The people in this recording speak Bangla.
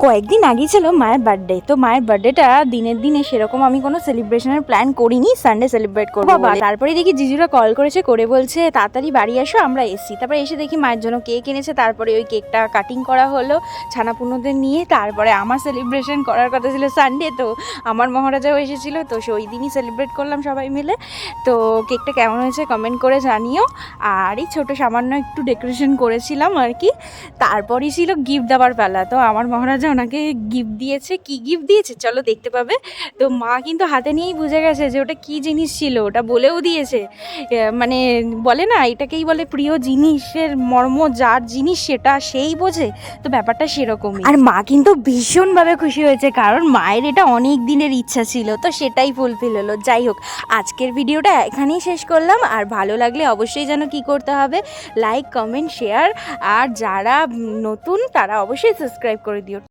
কয়েকদিন আগেই ছিল মায়ের বার্থডে। তো মায়ের বার্থডেটা দিনের দিনে সেরকম আমি কোনো সেলিব্রেশনের প্ল্যান করিনি, সানডে সেলিব্রেট করবো বাবা। তারপরে দেখি জিজুরা কল করেছে, করে বলছে তাড়াতাড়ি বাড়ি আসো, আমরা এসছি। তারপরে এসে দেখি মায়ের জন্য কেক এনেছে, তারপরে ওই কেকটা কাটিং করা হলো ছানাপুনোদের নিয়ে। তারপরে আমার সেলিব্রেশন করার কথা ছিল সানডে, তো আমার মহারাজাও এসেছিলো, তো ওই দিনই সেলিব্রেট করলাম সবাই মিলে। তো কেকটা কেমন হয়েছে কমেন্ট করে জানিও। আর এই ছোটো সামান্য একটু ডেকোরেশন করেছিলাম আর কি। তারপরই ছিল গিফট দেওয়ার পালা। তো আমার মহারাজা ওনাকে গিফট দিয়েছে। কি গিফট দিয়েছে চলো দেখতে পাবে। তো মা কিন্তু হাতে নিয়েই বুঝে গেছে যে ওটা কি জিনিস ছিল, ওটা বলেও দিয়েছে। মানে বলে না, এটাকেই বলে প্রিয় জিনিসের মর্ম, যার জিনিস সেটা সেই বোঝে। তো ব্যাপারটা সেরকমই। আর মা কিন্তু ভীষণভাবে খুশি হয়েছে, কারণ মায়ের এটা অনেক দিনের ইচ্ছা ছিল, তো সেটাই ফুলফিল হলো। যাই হোক, আজকের ভিডিওটা এখানেই শেষ করলাম। আর ভালো লাগলে অবশ্যই যেন কি করতে হবে, লাইক কমেন্ট শেয়ার, আর যারা নতুন তারা অবশ্যই সাবস্ক্রাইব করে দিও।